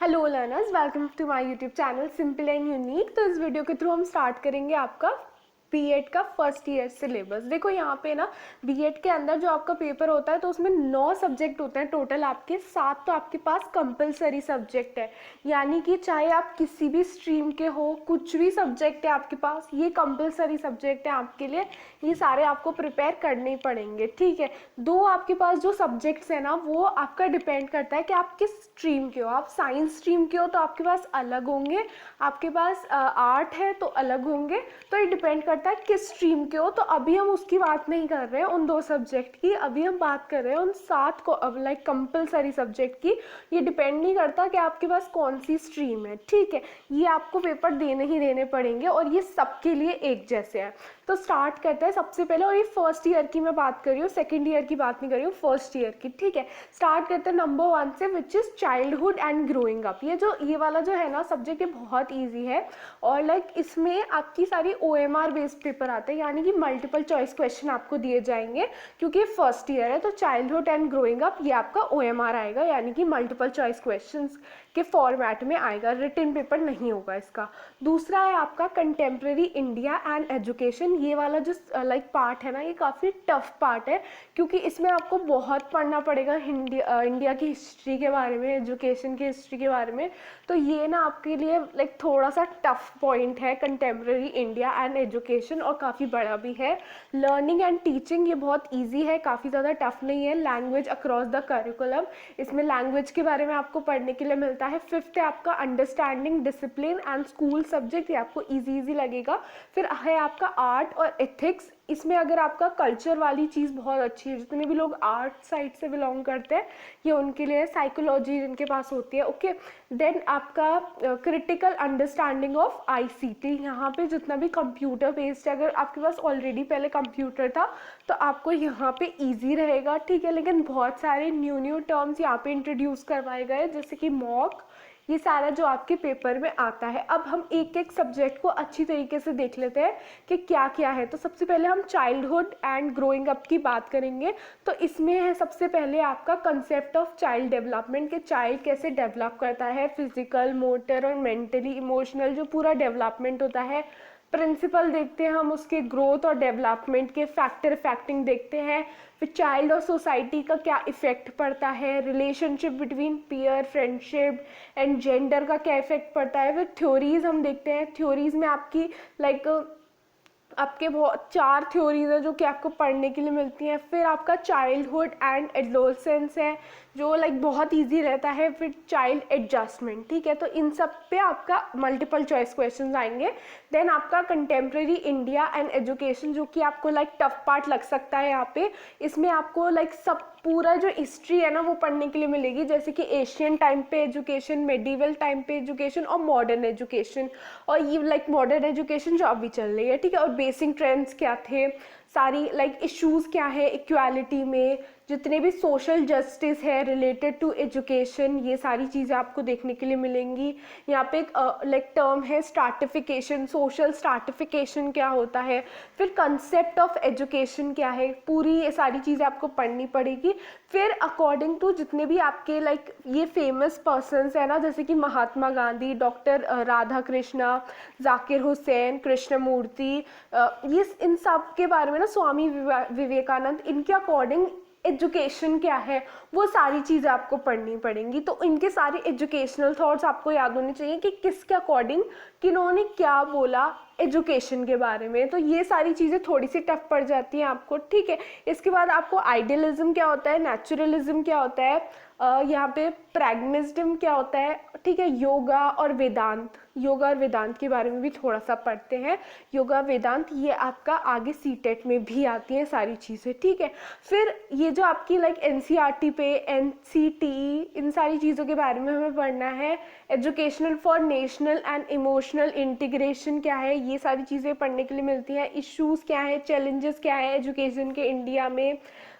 Hello learners, welcome to my YouTube channel simple and unique. तो इस video के through हम स्टार्ट करेंगे आपका बीएड का फर्स्ट ईयर सिलेबस। देखो यहाँ पे ना बीएड के अंदर जो आपका पेपर होता है तो उसमें 9 सब्जेक्ट होते हैं टोटल, आपके 7 तो आपके पास कंपलसरी सब्जेक्ट है, यानी कि चाहे आप किसी भी स्ट्रीम के हो, कुछ भी सब्जेक्ट है आपके पास, ये कंपलसरी सब्जेक्ट है आपके लिए। ये सारे आपको प्रिपेयर करने ही पड़ेंगे, ठीक है। दो आपके पास जो सब्जेक्ट्स है ना वो आपका डिपेंड करता है कि आप किस स्ट्रीम के हो। आप साइंस स्ट्रीम के हो तो आपके पास अलग होंगे, आपके पास आर्ट है तो अलग होंगे। तो ये डिपेंड करता है किस स्ट्रीम के हो। तो अभी हम उसकी बात नहीं कर रहे हैं उन 2 सब्जेक्ट की, अभी हम बात कर रहे हैं उन 7 को अब लाइक कंपलसरी सब्जेक्ट की। ये डिपेंड नहीं करता कि आपके पास कौन सी स्ट्रीम है, ठीक है। ये आपको पेपर देने ही देने पड़ेंगे और ये सबके लिए एक जैसे हैं। तो स्टार्ट करते हैं सबसे पहले, और ये फर्स्ट ईयर की मैं बात कर रही हूँ, सेकेंड ईयर की बात नहीं कर रही हूँ, फर्स्ट ईयर की, ठीक है। स्टार्ट करते हैं नंबर 1 से, which is childhood and growing up. ये वाला जो है ना सब्जेक्ट, ये बहुत ईजी है और लाइक इसमें आपकी सारी OMR बेस्ड पेपर आते हैं, यानी कि मल्टीपल चॉइस क्वेश्चन आपको दिए जाएंगे। क्योंकि फर्स्ट ईयर है तो चाइल्डहुड एंड ग्रोइंग अप ये आपका OMR आएगा, यानी कि मल्टीपल चॉइस क्वेश्चन के फॉर्मेट में आएगा, रिटन पेपर नहीं होगा इसका। दूसरा है आपका कंटेम्प्रेरी इंडिया एंड एजुकेशन। ये वाला जो लाइक पार्ट है ना, ये काफ़ी टफ पार्ट है, क्योंकि इसमें आपको बहुत पढ़ना पड़ेगा इंडिया की हिस्ट्री के बारे में, एजुकेशन की हिस्ट्री के बारे में। तो ये ना आपके लिए लाइक थोड़ा सा टफ पॉइंट है, कंटेम्प्रेरी इंडिया एंड एजुकेशन, और काफ़ी बड़ा भी है। लर्निंग एंड टीचिंग ये बहुत ईजी है, काफ़ी ज़्यादा टफ नहीं है। लैंग्वेज अक्रॉस द करिकुलम, इसमें लैंग्वेज के बारे में आपको पढ़ने के लिए मिलता है। फिफ्थ है आपका understanding discipline and school subject, ये आपको इजी लगेगा। फिर है आपका आर्ट और एथिक्स, इसमें अगर आपका कल्चर वाली चीज़ बहुत अच्छी है, जितने भी लोग आर्ट साइड से बिलोंग करते हैं ये उनके लिए, साइकोलॉजी जिनके पास होती है, ओके। देन आपका क्रिटिकल अंडरस्टैंडिंग ऑफ ICT, यहाँ पे जितना भी कंप्यूटर बेस्ड है, अगर आपके पास ऑलरेडी पहले कंप्यूटर था तो आपको यहाँ पे इजी रहेगा, ठीक है। लेकिन बहुत सारे न्यू टर्म्स यहाँ पे इंट्रोड्यूस करवाए गए, जैसे कि मॉक, ये सारा जो आपके पेपर में आता है। अब हम एक एक सब्जेक्ट को अच्छी तरीके से देख लेते हैं कि क्या क्या है। तो सबसे पहले हम चाइल्डहुड एंड ग्रोइंग अप की बात करेंगे। तो इसमें है सबसे पहले आपका कंसेप्ट ऑफ चाइल्ड डेवलपमेंट, के चाइल्ड कैसे डेवलप करता है, फिजिकल, मोटर और मेंटली, इमोशनल, जो पूरा डेवलपमेंट होता है। प्रिंसिपल देखते हैं हम उसके ग्रोथ और डेवलपमेंट के, फैक्टर इफेक्टिंग देखते हैं। फिर चाइल्ड और सोसाइटी का क्या इफेक्ट पड़ता है, relationship between peer, friendship and gender का क्या इफेक्ट पड़ता है। फिर थ्योरीज हम देखते हैं, थ्योरीज में आपकी लाइक आपके बहुत 4 थ्योरीज है जो कि आपको पढ़ने के लिए मिलती हैं। फिर आपका चाइल्डहुड एंड एडोलसेंस है जो लाइक बहुत इजी रहता है। फिर चाइल्ड एडजस्टमेंट, ठीक है। तो इन सब पे आपका मल्टीपल चॉइस क्वेश्चंस आएंगे। देन आपका कंटेम्प्रेरी इंडिया एंड एजुकेशन, जो कि आपको लाइक टफ पार्ट लग सकता है यहाँ पे। इसमें आपको लाइक सब पूरा जो हिस्ट्री है ना वो पढ़ने के लिए मिलेगी, जैसे कि एशियन टाइम पे एजुकेशन, मेडिवल टाइम पे एजुकेशन और मॉडर्न एजुकेशन, और ये लाइक मॉडर्न एजुकेशन जो अभी चल रही है, ठीक है। और बेसिक ट्रेंड्स क्या थे, सारी लाइक इश्यूज क्या है इक्वालिटी में, जितने भी सोशल जस्टिस है रिलेटेड टू एजुकेशन, ये सारी चीज़ें आपको देखने के लिए मिलेंगी। यहाँ पे एक लाइक टर्म है स्ट्राटिफिकेशन, सोशल स्ट्राटिफिकेशन क्या होता है। फिर कंसेप्ट ऑफ एजुकेशन क्या है, पूरी ये सारी चीज़ें आपको पढ़नी पड़ेगी। फिर अकॉर्डिंग टू जितने भी आपके लाइक ये फेमस पर्सनस है ना, जैसे कि महात्मा गांधी, डॉक्टर राधा कृष्णा, जाकिर हुसैन, कृष्णमूर्ति, ये इन सब के बारे में ना, स्वामी विवेकानंद, इनके अकॉर्डिंग एजुकेशन क्या है वो सारी चीज़ें आपको पढ़नी पड़ेंगी। तो इनके सारे एजुकेशनल थॉट्स आपको याद होने चाहिए कि किसके अकॉर्डिंग किन्होंने क्या बोला एजुकेशन के बारे में। तो ये सारी चीज़ें थोड़ी सी टफ पड़ जाती हैं आपको, ठीक है। इसके बाद आपको आइडियलिज्म क्या होता है, नेचुरलिज्म क्या होता है, यहाँ पे प्रैग्मेटिज्म क्या होता है, ठीक है। योगा और वेदांत के बारे में भी थोड़ा सा पढ़ते हैं। योगा वेदांत ये आपका आगे सीटेट में भी आती हैं सारी चीज़ें, ठीक है। फिर ये जो आपकी लाइक NCERT पे NCTE, इन सारी चीज़ों के बारे में हमें पढ़ना है। Educational for national and emotional integration क्या है, ये सारी चीज़ें पढ़ने के लिए मिलती हैं। इश्यूज़ क्या है, चैलेंजेस क्या है एजुकेशन के इंडिया में,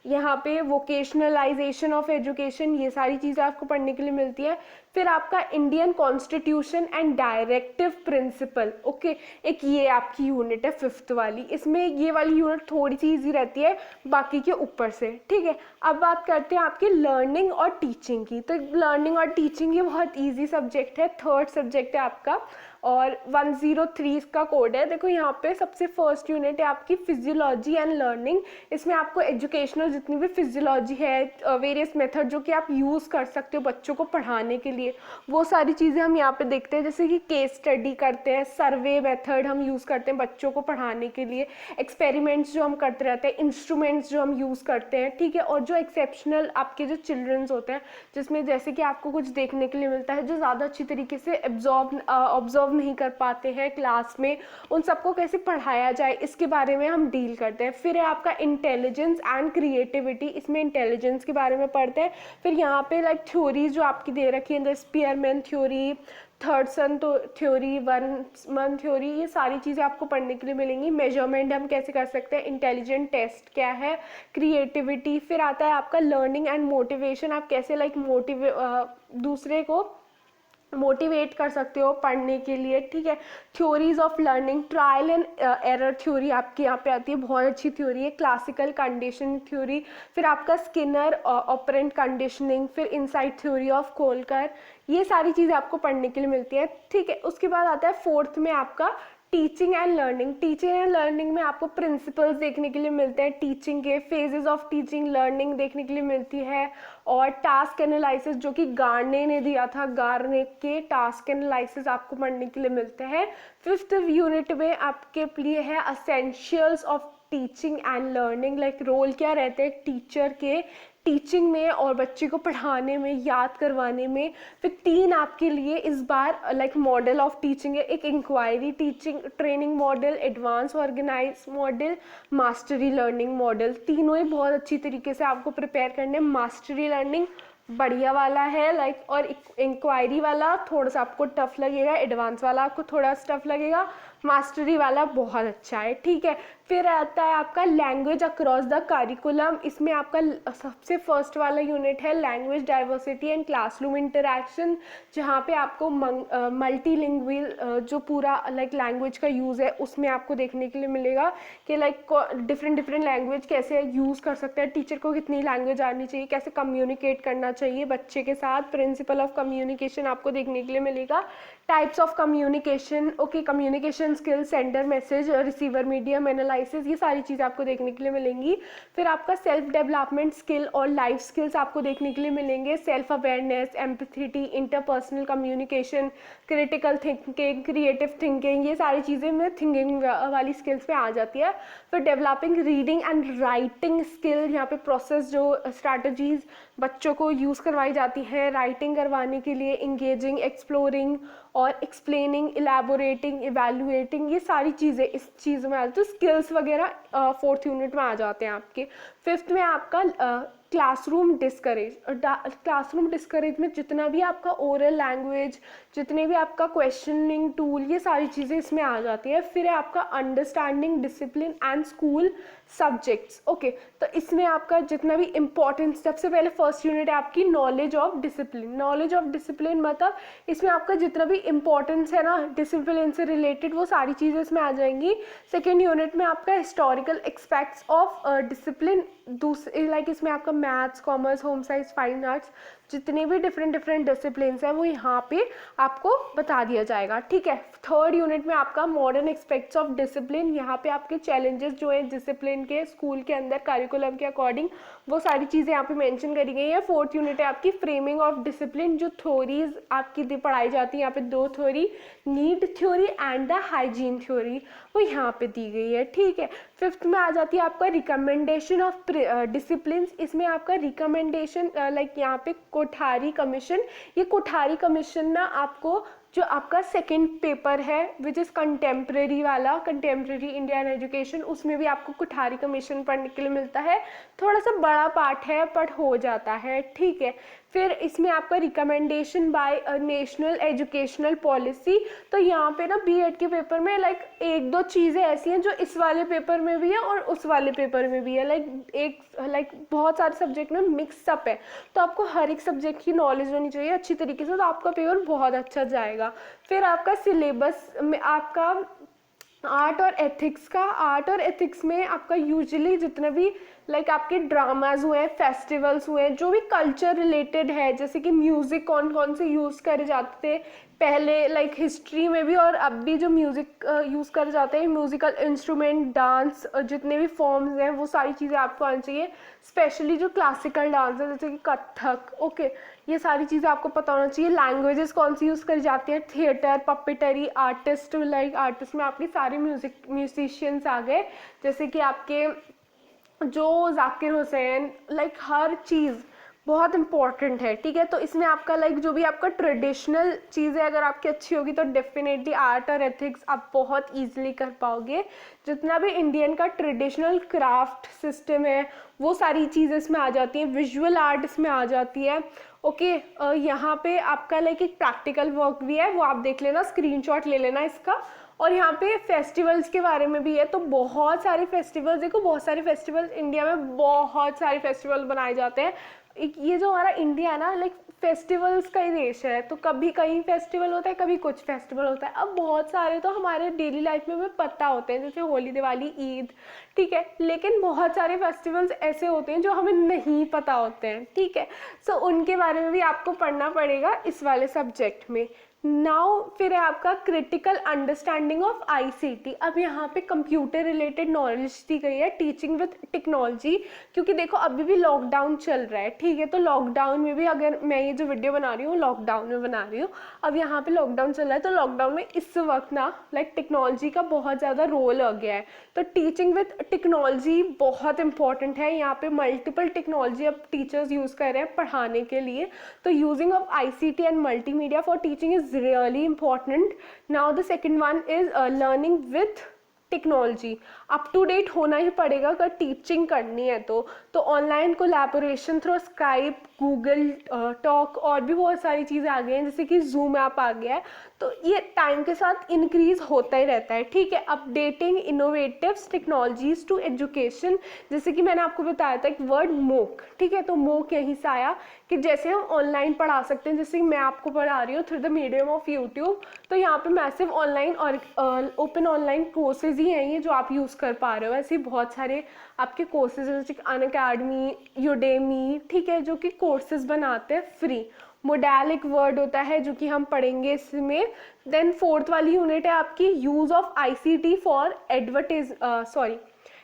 यहाँ पे वोकेशनलाइजेशन ऑफ एजुकेशन, ये सारी चीज़ें आपको पढ़ने के लिए मिलती है। फिर आपका Indian constitution and directive principle, okay, एक ये आपकी यूनिट है 5th वाली। इसमें ये वाली यूनिट थोड़ी सी ईजी रहती है बाकी के ऊपर से, ठीक है। अब बात करते हैं आपकी लर्निंग और टीचिंग की। तो लर्निंग और टीचिंग ये बहुत ईजी सब्जेक्ट है, 3rd सब्जेक्ट है आपका, और 103 का कोड है। देखो यहाँ पे सबसे फर्स्ट यूनिट है आपकी फिजियोलॉजी एंड लर्निंग। इसमें आपको एजुकेशनल जितनी भी फिजियोलॉजी है, वेरियस मेथड जो कि आप यूज़ कर सकते हो बच्चों को पढ़ाने के लिए, वो सारी चीज़ें हम यहाँ पे देखते हैं। जैसे कि केस स्टडी करते हैं, सर्वे मेथड हम यूज़ करते हैं बच्चों को पढ़ाने के लिए, एक्सपेरिमेंट्स जो हम करते रहते हैं, इंस्ट्रूमेंट्स जो हम यूज़ करते हैं, ठीक है। और जो एक्सेप्शनल आपके जो चिल्ड्रंस होते हैं, जिसमें जैसे कि आपको कुछ देखने के लिए मिलता है जो ज़्यादा अच्छी तरीके से ऑब्जर्व नहीं कर पाते हैं क्लास में, उन सबको कैसे पढ़ाया जाए इसके बारे में हम डील करते हैं। फिर है आपका इंटेलिजेंस एंड क्रिएटिविटी, इसमें इंटेलिजेंस के बारे में पढ़ते हैं। फिर यहाँ पे लाइक थ्योरीज जो आपकी दे रखी है, द स्पीयरमैन थ्योरी, थर्डसन तो थ्योरी, वन थ्योरी, ये सारी चीज़ें आपको पढ़ने के लिए मिलेंगी। मेजरमेंट हम कैसे कर सकते हैं, इंटेलिजेंट टेस्ट क्या है, क्रिएटिविटी। फिर आता है आपका लर्निंग एंड मोटिवेशन, आप कैसे लाइक दूसरे को मोटिवेट कर सकते हो पढ़ने के लिए, ठीक है। Theories of learning, trial and error theory आपके यहाँ पे आती है, बहुत अच्छी थ्योरी है। क्लासिकल कंडीशनिंग थ्योरी, फिर आपका स्किनर ऑपरेंट कंडीशनिंग, फिर इनसाइट थ्योरी ऑफ कोलकर, ये सारी चीज़ें आपको पढ़ने के लिए मिलती है, ठीक है। उसके बाद आता है 4th में आपका teaching and learning. Teaching and learning में आपको प्रिंसिपल्स देखने के लिए मिलते हैं, टीचिंग के फेजेस ऑफ टीचिंग लर्निंग देखने के लिए मिलती है, और टास्क एनालिसिस जो कि गार्ने ने दिया था, गार्ने के टास्क एनालिसिस आपको पढ़ने के लिए मिलते हैं। 5th यूनिट में आपके लिए है essentials of teaching and learning, like role क्या रहते हैं टीचर के टीचिंग में और बच्चे को पढ़ाने में, याद करवाने में। फिर 3 आपके लिए इस बार लाइक मॉडल ऑफ टीचिंग है, एक inquiry teaching training model, advance organize model, mastery learning model. तीनों ही बहुत अच्छी तरीके से आपको प्रिपेयर करने। मास्टरी लर्निंग बढ़िया वाला है लाइक, और इंक्वायरी वाला थोड़ा सा आपको टफ लगेगा, एडवांस वाला आपको थोड़ा सा टफ लगेगा, मास्टरी वाला बहुत अच्छा है, ठीक है। फिर आता है आपका लैंग्वेज अक्रॉस द करिकुलम। इसमें आपका सबसे फर्स्ट वाला यूनिट है language diversity and classroom interaction, जहाँ पे आपको मल्टीलिंगुअल जो पूरा लाइक लैंग्वेज का यूज़ है उसमें आपको देखने के लिए मिलेगा कि लाइक डिफरेंट लैंग्वेज कैसे यूज़ कर सकते हैं, टीचर को कितनी लैंग्वेज आनी चाहिए, कैसे कम्युनिकेट करना चाहिए बच्चे के साथ। प्रिंसिपल ऑफ कम्युनिकेशन आपको देखने के लिए मिलेगा। Types of communication, okay, communication skills, sender message, receiver medium analysis, ये सारी चीज़ें आपको देखने के लिए मिलेंगी। फिर आपका सेल्फ डेवलपमेंट स्किल और लाइफ स्किल्स आपको देखने के लिए मिलेंगे। Self awareness, empathy, interpersonal communication, critical thinking, creative thinking, ये सारी चीज़ें में थिंकिंग वाली स्किल्स पे आ जाती है। फिर developing reading and writing skill, यहाँ पे प्रोसेस जो स्ट्रैटेजीज बच्चों को यूज़ करवाई जाती है राइटिंग करवाने के लिए, इंगेजिंग, एक्सप्लोरिंग और एक्सप्लेनिंग, इलेबोरेटिंग, इवैल्यूएटिंग, ये सारी चीज़ें इस चीज़ में आ जाती है। तो स्किल्स वगैरह 4th यूनिट में आ जाते हैं आपके। 5th में आपका क्लासरूम डिस्करेज। क्लासरूम डिस्करेज में जितना भी आपका ओरल लैंग्वेज, जितने भी आपका क्वेश्चनिंग टूल, ये सारी चीज़ें इसमें आ जाती है। फिर है आपका understanding discipline and school subjects, okay. तो इसमें आपका जितना भी इम्पोर्टेंस, सबसे पहले फर्स्ट यूनिट है आपकी knowledge of discipline. Knowledge of discipline मतलब इसमें आपका जितना भी इम्पोर्टेंस है ना डिसिप्लिन से रिलेटेड, वो सारी चीज़ें इसमें आ जाएंगी। सेकेंड यूनिट में आपका हिस्टोरिकल एस्पेक्ट्स ऑफ डिसिप्लिन, दूसरे लाइक इसमें आपका maths, commerce, home science, fine arts, जितने भी डिफरेंट डिसिप्लिन्स हैं वो यहाँ पे आपको बता दिया जाएगा, ठीक है। 3rd यूनिट में आपका मॉडर्न एस्पेक्ट्स ऑफ डिसिप्लिन, यहाँ पे आपके चैलेंजेस जो हैं डिसिप्लिन के स्कूल के अंदर करिकुलम के अकॉर्डिंग, वो सारी चीज़ें यहाँ पे मेंशन करी गई है। 4th यूनिट है आपकी फ्रेमिंग ऑफ डिसिप्लिन, जो थ्योरीज आपकी पढ़ाई जाती है, यहाँ पे 2 theory, need theory and the hygiene theory, वो यहाँ पे दी गई है, ठीक है। 5th में आ जाती है आपका रिकमेंडेशन ऑफ डिसिप्लिन। इसमें आपका रिकमेंडेशन लाइक यहाँ पे कोठारी कमीशन, ये कोठारी कमीशन ना आपको जो आपका सेकंड पेपर है विच इज़ कंटेम्प्रेरी वाला, कंटेम्प्रेरी इंडियन एजुकेशन, उसमें भी आपको कुठारी कमीशन पढ़ने के लिए मिलता है। थोड़ा सा बड़ा पार्ट है बट हो जाता है, ठीक है। फिर इसमें आपका recommendation bye national educational policy. तो यहाँ पे ना बीएड के पेपर में लाइक एक दो चीज़ें ऐसी हैं जो इस वाले पेपर में भी है और उस वाले पेपर में भी है, लाइक बहुत सारे सब्जेक्ट में मिक्सअप है। तो आपको हर एक सब्जेक्ट की नॉलेज होनी चाहिए अच्छी तरीके से, तो आपका पेपर बहुत अच्छा जाएगा। फिर आपका सिलेबस में आपका आर्ट और एथिक्स में आपका यूजुअली जितने भी लाइक आपके ड्रामाज हुए हैं, फेस्टिवल्स हुए हैं, जो भी कल्चर रिलेटेड है, जैसे कि म्यूज़िक कौन कौन से यूज़ करे जाते थे पहले लाइक हिस्ट्री में भी और अब भी, जो म्यूज़िक यूज़ करे जाते हैं, म्यूज़िकल इंस्ट्रूमेंट, डांस, जितने भी फॉर्म्स हैं वो सारी चीज़ें आपको आनी चाहिए। स्पेशली जो क्लासिकल डांस है जैसे कि कथक, ओके, ये सारी चीज़ें आपको पता होना चाहिए। लैंग्वेजेस कौन सी यूज़ करी जाती है, theatre, puppetry, artist, like artist में आपके सारे म्यूजिशियंस आ गए, जैसे कि आपके जो जाकिर हुसैन, लाइक हर चीज़ बहुत इंपॉर्टेंट है, ठीक है। तो इसमें आपका लाइक जो भी आपका ट्रेडिशनल चीज़ें अगर आपकी अच्छी होगी तो डेफिनेटली आर्ट और एथिक्स आप बहुत ईजिली कर पाओगे। जितना भी इंडियन का ट्रेडिशनल क्राफ्ट सिस्टम है वो सारी चीज़ें इसमें आ जाती हैं, विजुअल आर्ट इसमें आ जाती है, ओके। यहाँ पे आपका लाइक एक प्रैक्टिकल वर्क भी है, वो आप देख लेना, स्क्रीनशॉट ले लेना इसका। और यहाँ पे फेस्टिवल्स के बारे में भी है, तो बहुत सारे फेस्टिवल्स, देखो बहुत सारे फेस्टिवल्स इंडिया में, बहुत सारे फेस्टिवल बनाए जाते हैं। ये जो हमारा इंडिया है ना, लाइक फेस्टिवल्स का ही देश है, तो कभी कहीं फेस्टिवल होता है, कभी कुछ फेस्टिवल होता है। अब बहुत सारे तो हमारे डेली लाइफ में हमें पता होते हैं, जैसे होली, दिवाली, ईद, ठीक है, लेकिन बहुत सारे फेस्टिवल्स ऐसे होते हैं जो हमें नहीं पता होते हैं, ठीक है। सो उनके बारे में भी आपको पढ़ना पड़ेगा इस वाले सब्जेक्ट में। नाउ फिर है आपका क्रिटिकल अंडरस्टैंडिंग ऑफ आईसीटी। अब यहाँ पे कंप्यूटर रिलेटेड नॉलेज दी गई है, टीचिंग विद टेक्नोलॉजी, क्योंकि देखो अभी भी लॉकडाउन चल रहा है, ठीक है। तो लॉकडाउन में भी अगर मैं ये जो वीडियो बना रही हूँ लॉकडाउन में बना रही हूँ, अब यहाँ पे लॉकडाउन चल रहा है, तो लॉकडाउन में इस वक्त ना लाइक टेक्नोलॉजी का बहुत ज़्यादा रोल आ गया है। तो टीचिंग विद टेक्नोलॉजी बहुत इंपॉर्टेंट है। यहाँ पे मल्टीपल टेक्नोलॉजी अब टीचर्स यूज़ कर रहे हैं पढ़ाने के लिए। तो using of ICT and multimedia for teaching is really important. Now the second one is learning with technology. Up to date होना ही पड़ेगा अगर टीचिंग करनी है तो online collaboration through Skype, Google talk और भी बहुत सारी चीज़ें आ गई हैं, जैसे कि जूम ऐप आ गया है। तो ये टाइम के साथ इंक्रीज होता ही रहता है, ठीक है। Updating innovatives technologies to education, जैसे कि मैंने आपको बताया था एक वर्ड मोक, ठीक है। तो मोक यहीं से आया कि जैसे हम ऑनलाइन पढ़ा सकते हैं, जैसे कि मैं आपको पढ़ा रही हूँ through the medium of YouTube, तो यहाँ पे मैसिव ऑनलाइन और ओपन ऑनलाइन कोर्सेज ही हैं ये जो आप यूज़ कर पा रहे हो। ऐसे बहुत सारे आपके कोर्सेज हैं जैसे अनअकैडमी, यूडेमी, ठीक है, जो कि कोर्सेज बनाते हैं फ्री। मोडेल एक वर्ड होता है जो कि हम पढ़ेंगे इसमें। देन फोर्थ वाली यूनिट है आपकी use of ICT for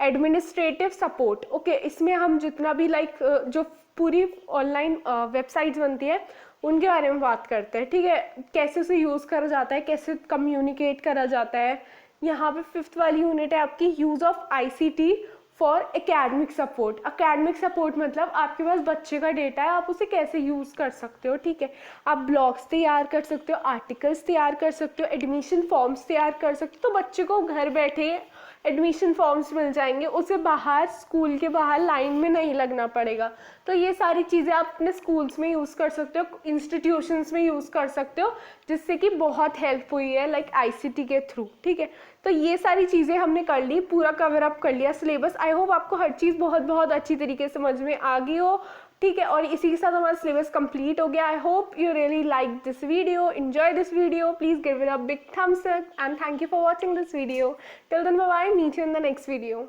administrative support, okay. इसमें हम जितना भी लाइक जो पूरी ऑनलाइन वेबसाइट्स बनती है उनके बारे में बात करते हैं, ठीक है। कैसे उसे यूज़ करा जाता है, कैसे कम्युनिकेट करा जाता है। यहाँ पे फिफ्थ वाली यूनिट है आपकी use of ICT for academic support. Academic support मतलब आपके पास बच्चे का डेटा है, आप उसे कैसे यूज़ कर सकते हो, ठीक है। आप ब्लॉग्स तैयार कर सकते हो, आर्टिकल्स तैयार कर सकते हो, एडमिशन फॉर्म्स तैयार कर सकते हो, तो बच्चे को घर बैठे एडमिशन फॉर्म्स मिल जाएंगे, उसे बाहर स्कूल के बाहर लाइन में नहीं लगना पड़ेगा। तो ये सारी चीज़ें आप अपने स्कूल्स में यूज़ कर सकते हो, इंस्टीट्यूशंस में यूज़ कर सकते हो, जिससे कि बहुत हेल्प हुई है लाइक आईसीटी के थ्रू, ठीक है। तो ये सारी चीज़ें हमने कर ली, पूरा कवर अप कर लिया सिलेबस। आई होप आपको हर चीज़ बहुत बहुत अच्छी तरीके से समझ में आ गई हो, ठीक है। और इसी के साथ हमारा सिलेबस कंप्लीट हो गया। I hope you really like this video, enjoy this video, please give it a big thumbs up and thank you for watching this video. Till then bye bye, meet you in the next video.